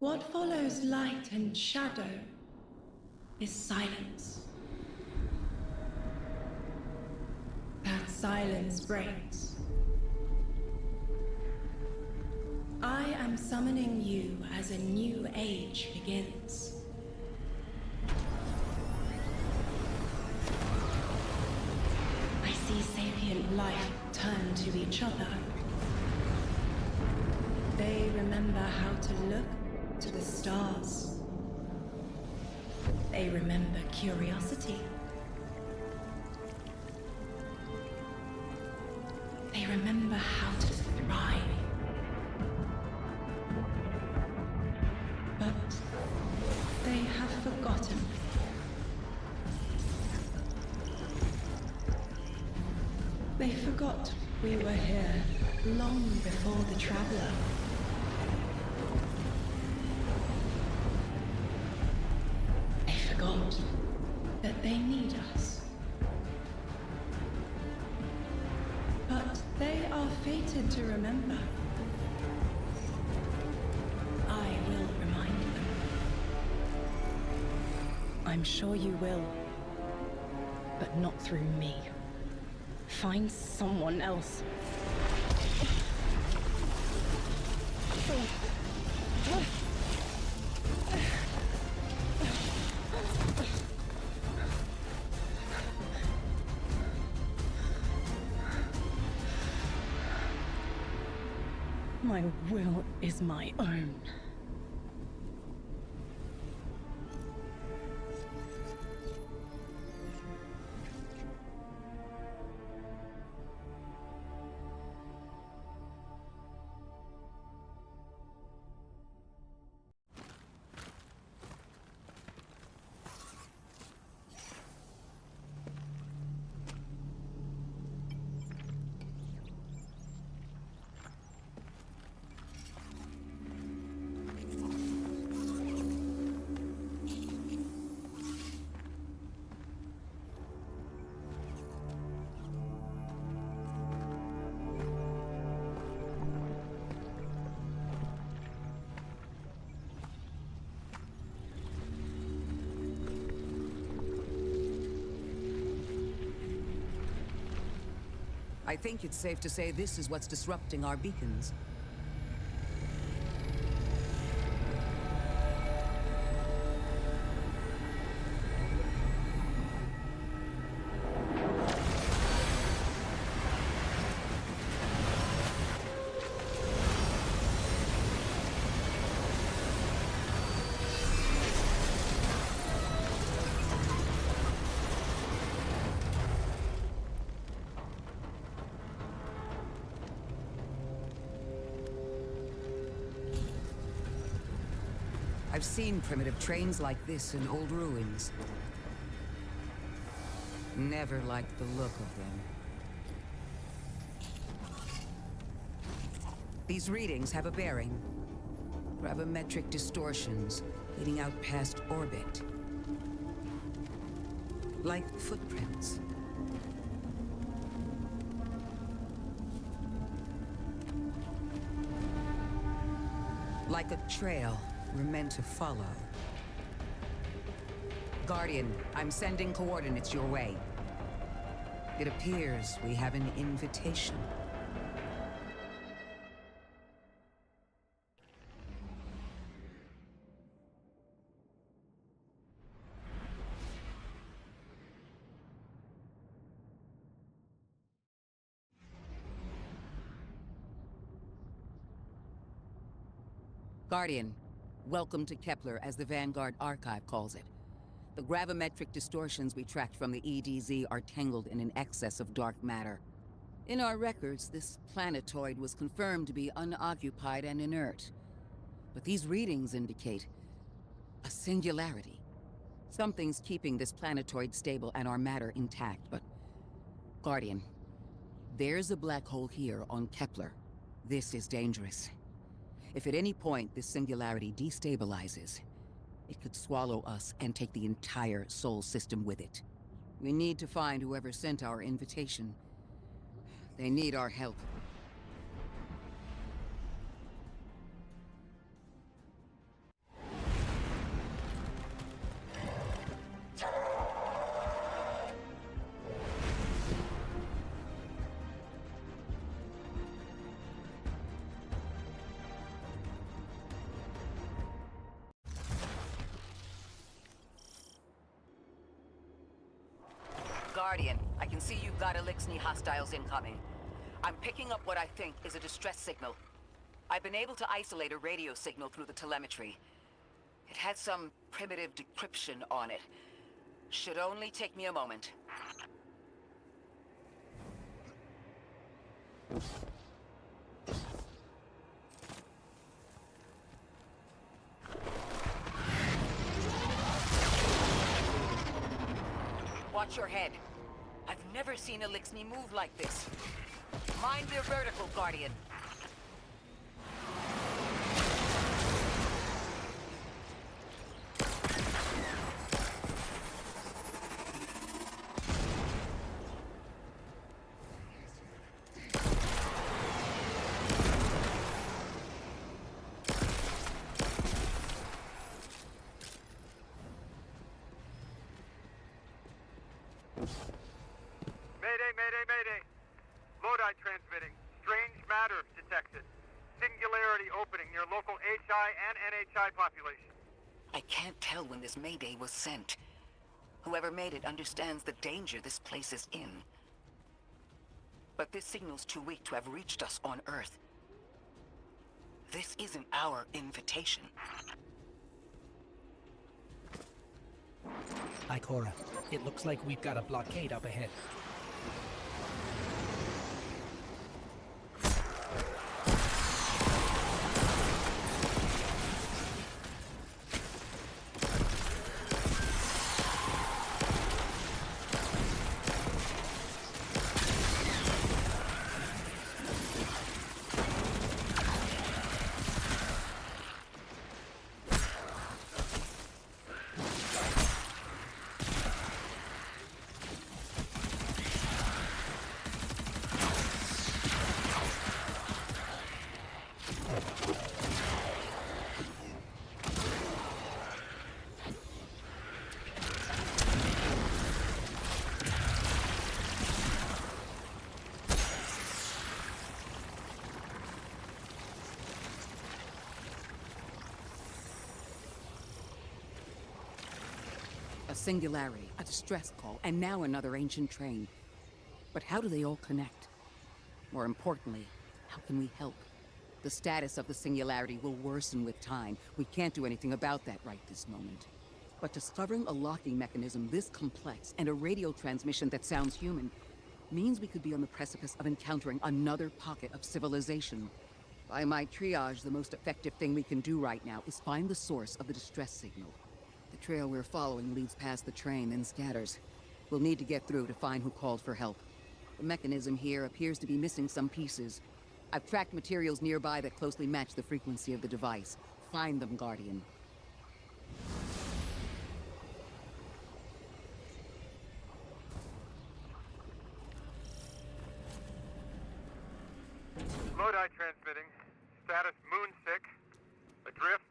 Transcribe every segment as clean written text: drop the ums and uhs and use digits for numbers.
What follows light and shadow is silence. That silence breaks. I am summoning you as a new age begins. I see sapient life turn to each other. They remember how to look to the stars. They remember curiosity. They remember how to thrive. But they have forgotten. They forgot we were here long before the Traveler. They forgot that they need us. But they are fated to remember. I will remind them. I'm sure you will. But not through me. Find someone else. My will is my own. I think it's safe to say this is what's disrupting our beacons. I've seen primitive trains like this in old ruins. Never liked the look of them. These readings have a bearing. Gravimetric distortions leading out past orbit. Like footprints. Like a trail we're meant to follow. Guardian, I'm sending coordinates your way. It appears we have an invitation. Guardian, welcome to Kepler, as the Vanguard Archive calls it. The gravimetric distortions we tracked from the EDZ are tangled in an excess of dark matter. In our records, this planetoid was confirmed to be unoccupied and inert. But these readings indicate a singularity. Something's keeping this planetoid stable and our matter intact, but... Guardian, there's a black hole here on Kepler. This is dangerous. If at any point this singularity destabilizes, it could swallow us and take the entire Sol system with it. We need to find whoever sent our invitation. They need our help. Guardian, I can see you've got Elixni hostiles incoming. I'm picking up what I think is a distress signal. I've been able to isolate a radio signal through the telemetry. It had some primitive decryption on it. Should only take me a moment. Watch your head. I've never seen Elixni move like this. Mind their vertical, Guardian. Mayday! Lodi transmitting. Strange matter detected. Singularity opening near local HI and NHI population. I can't tell when this Mayday was sent. Whoever made it understands the danger this place is in. But this signal's too weak to have reached us on Earth. This isn't our invitation. Ikora, it looks like we've got a blockade up ahead. A singularity, a distress call, and now another ancient train. But how do they all connect? More importantly, how can we help? The status of the singularity will worsen with time. We can't do anything about that right this moment. But discovering a locking mechanism this complex and a radio transmission that sounds human means we could be on the precipice of encountering another pocket of civilization. By my triage, the most effective thing we can do right now is find the source of the distress signal. The trail we're following leads past the train, then scatters. We'll need to get through to find who called for help. The mechanism here appears to be missing some pieces. I've tracked materials nearby that closely match the frequency of the device. Find them, Guardian. Lodi transmitting. Status moonsick. Adrift.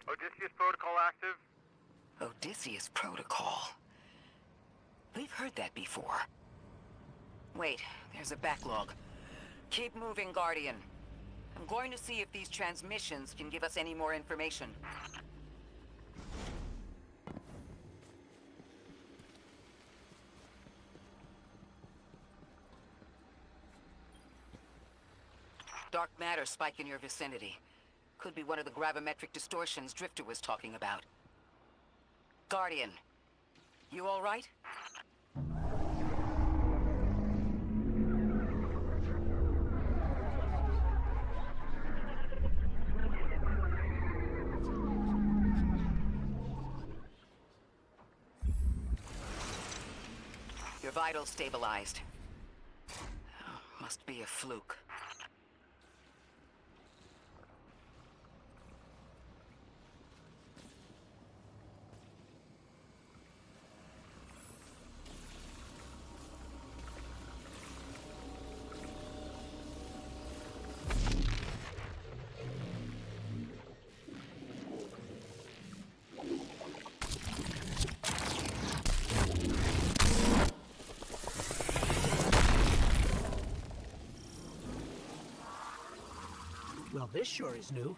Odysseus protocol active. Odysseus Protocol. We've heard that before. Wait, there's a backlog. Keep moving, Guardian. I'm going to see if these transmissions can give us any more information. Dark matter spike in your vicinity. Could be one of the gravimetric distortions Drifter was talking about. Guardian, you all right? Your vitals stabilized. Oh, must be a fluke. Well, this sure is new.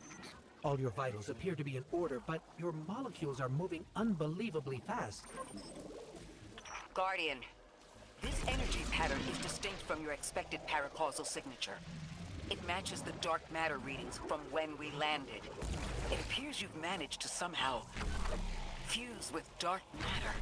All your vitals appear to be in order, but your molecules are moving unbelievably fast. Guardian, This energy pattern is distinct from your expected paracausal signature. It matches the dark matter readings from when we landed. It appears you've managed to somehow fuse with dark matter.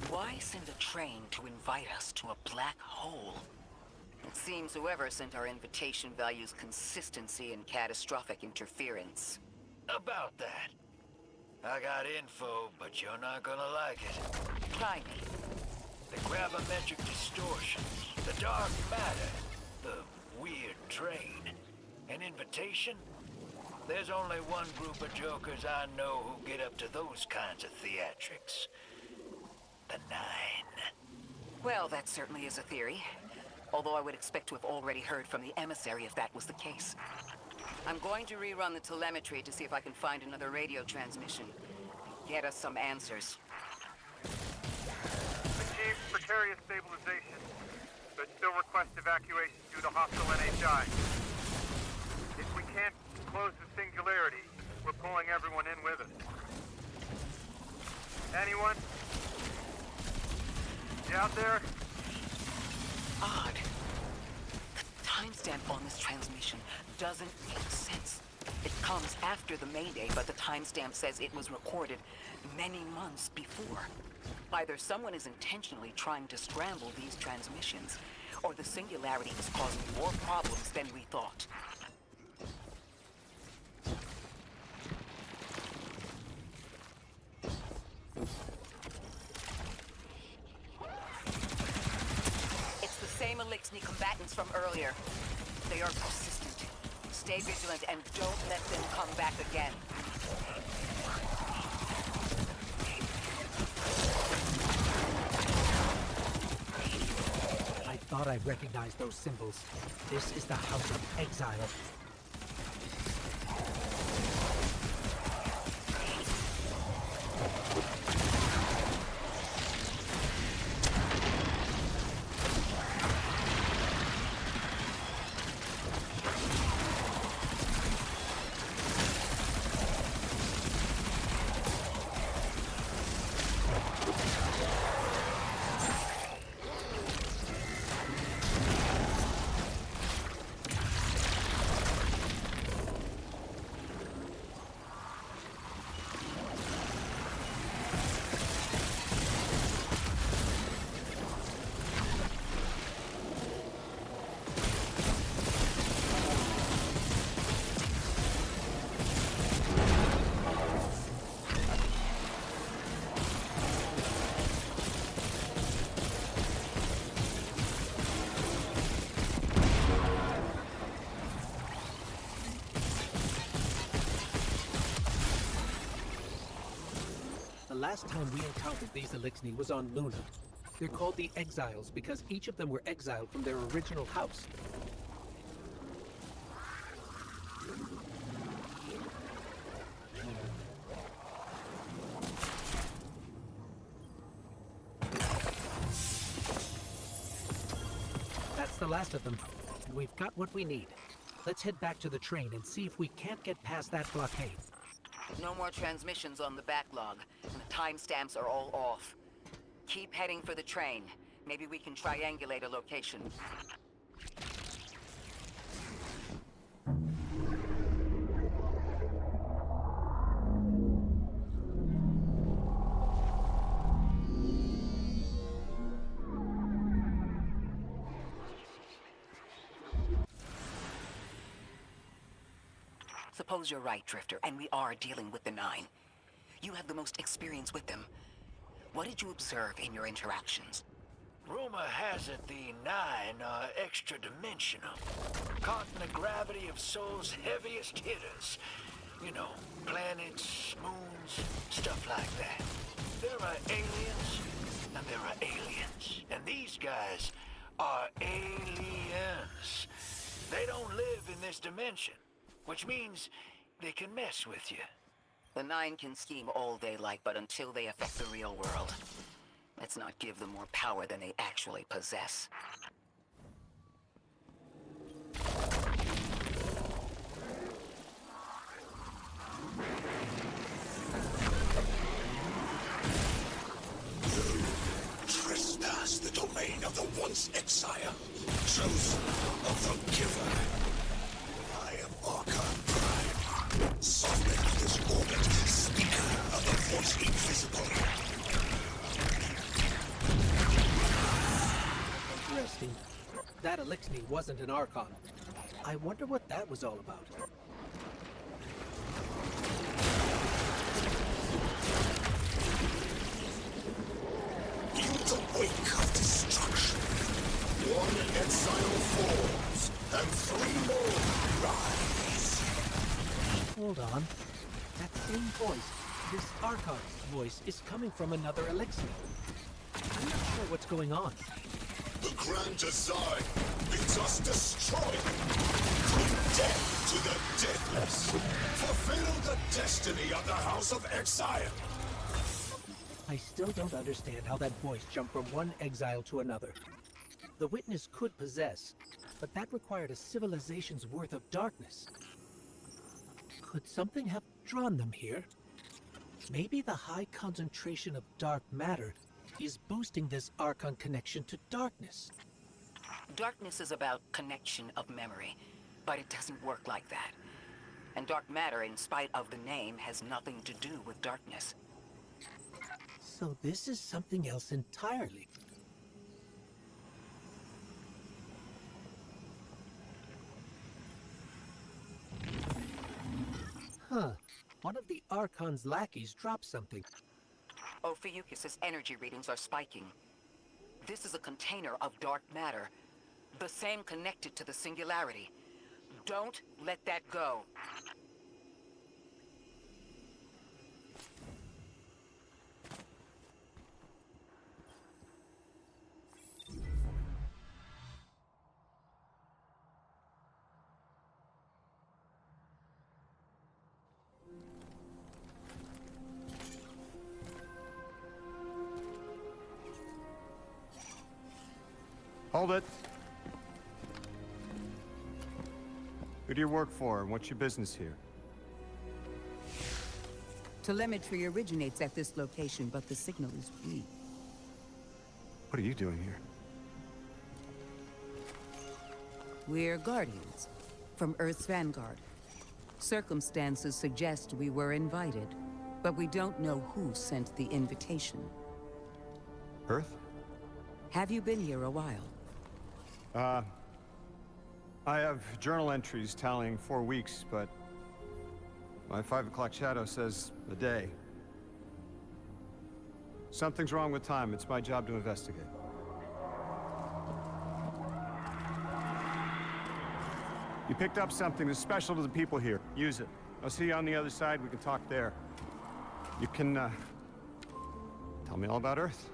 Why send a train to invite us to a black hole? It seems whoever sent our invitation values consistency and catastrophic interference. About that. I got info, but you're not gonna like it. Try me. The gravimetric distortions, the dark matter, the weird train. An invitation? There's only one group of jokers I know who get up to those kinds of theatrics. The Nine. Well, that certainly is a theory. Although I would expect to have already heard from the emissary if that was the case. I'm going to rerun the telemetry to see if I can find another radio transmission. Get us some answers. Achieved precarious stabilization, but still request evacuation due to hostile NHI. If we can't close the singularity, we're pulling everyone in with us. Anyone? You out there? Odd. The timestamp on this transmission doesn't make sense. It comes after the Mayday, but the timestamp says it was recorded many months before. Either someone is intentionally trying to scramble these transmissions, or the singularity is causing more problems than we thought. It's the same elixir Eliksni combatants from earlier. They are persistent. Stay vigilant and don't let them come back again. I thought I recognized those symbols. This is the House of Exile. The last time we encountered these Eliksni was on Luna. They're called the Exiles because each of them were exiled from their original house. That's the last of them. And we've got what we need. Let's head back to the train and see if we can't get past that blockade. No more transmissions on the backlog, and the timestamps are all off. Keep heading for the train. Maybe we can triangulate a location. Suppose you're right, Drifter, and we are dealing with the Nine. You have the most experience with them. What did you observe in your interactions? Rumor has it the Nine are extra-dimensional. Caught in the gravity of Sol's heaviest hitters. You know, planets, moons, stuff like that. There are aliens, and there are aliens. And these guys are aliens. They don't live in this dimension, which means they can mess with you. The Nine can scheme all they like, but until they affect the real world, let's not give them more power than they actually possess. Trespass the domain of the once exile, chosen of the giver. I am Archon Prime, sovereign of this orbit, speaker of the force invisible. Interesting. That Eliksni wasn't an Archon. I wonder what that was all about. In the wake of destruction, one exile falls, and three more rise. Hold on. That same voice, this Archon's voice, is coming from another Eliksni. I'm not sure what's going on. The grand design bids us destroy. Bring death to the deathless. Fulfill the destiny of the House of Exile. I still don't understand how that voice jumped from one exile to another. The witness could possess, but that required a civilization's worth of darkness. Could something have drawn them here? Maybe the high concentration of dark matter is boosting this Archon connection to darkness. Darkness is about connection of memory, but it doesn't work like that. And dark matter, in spite of the name, has nothing to do with darkness. So this is something else entirely. Huh. One of the Archon's lackeys dropped something. Ophiuchus's energy readings are spiking. This is a container of dark matter. The same connected to the singularity. Don't let that go. Hold it. Who do you work for, and what's your business here? Telemetry originates at this location, but the signal is weak. What are you doing here? We're Guardians, from Earth's vanguard. Circumstances suggest we were invited, but we don't know who sent the invitation. Earth? Have you been here a while? I have journal entries tallying 4 weeks, but my 5 o'clock shadow says a day. Something's wrong with time. It's my job to investigate. You picked up something that's special to the people here. Use it. I'll see you on the other side. We can talk there. You can, tell me all about Earth.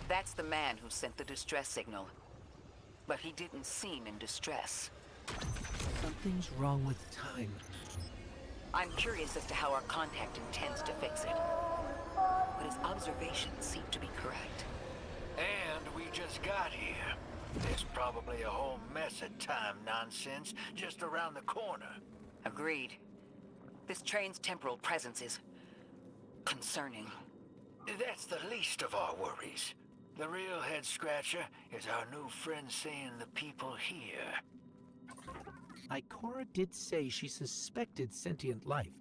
That's the man who sent the distress signal. But he didn't seem in distress. Something's wrong with time. I'm curious as to how our contact intends to fix it. But his observations seem to be correct. And we just got here. There's probably a whole mess of time nonsense just around the corner. Agreed. This train's temporal presence is concerning. That's the least of our worries. The real head-scratcher is our new friend seeing the people here. Ikora did say she suspected sentient life.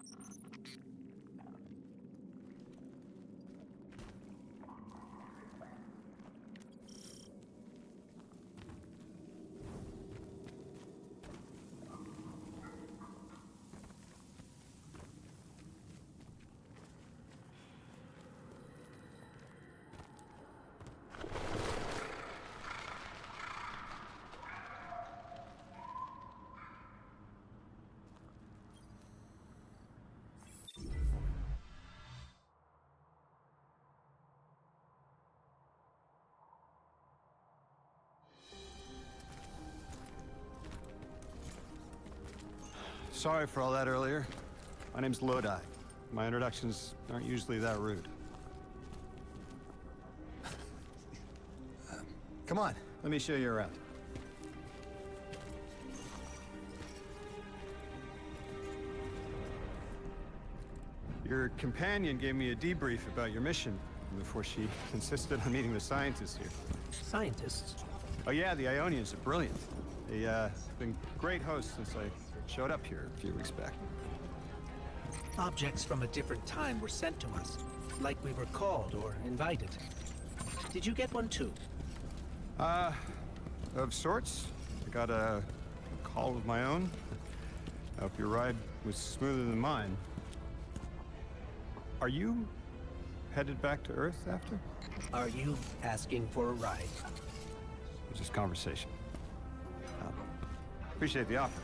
Sorry for all that earlier. My name's Lodi. My introductions aren't usually that rude. Come on, let me show you around. Your companion gave me a debrief about your mission before she insisted on meeting the scientists here. Scientists? Oh yeah, the Ionians are brilliant. They've been great hosts since I showed up here a few weeks back. Objects from a different time were sent to us, like we were called or invited. Did you get one too? Of sorts. I got a call of my own. I hope your ride was smoother than mine. Are you headed back to Earth after? Are you asking for a ride? It's just conversation. Appreciate the offer.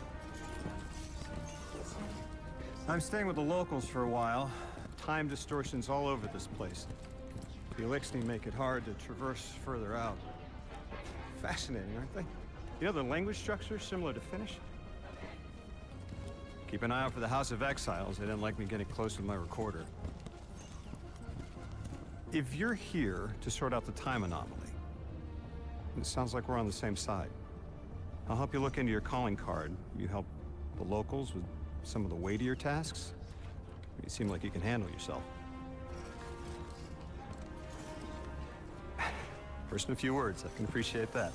I'm staying with the locals for a while. Time distortions all over this place. The Elixni make it hard to traverse further out. Fascinating, aren't they? You know, the language structure is similar to Finnish. Keep an eye out for the House of Exiles. They didn't like me getting close with my recorder. If you're here to sort out the time anomaly, it sounds like we're on the same side. I'll help you look into your calling card. You help the locals with some of the weightier tasks. You seem like you can handle yourself. First in a few words, I can appreciate that.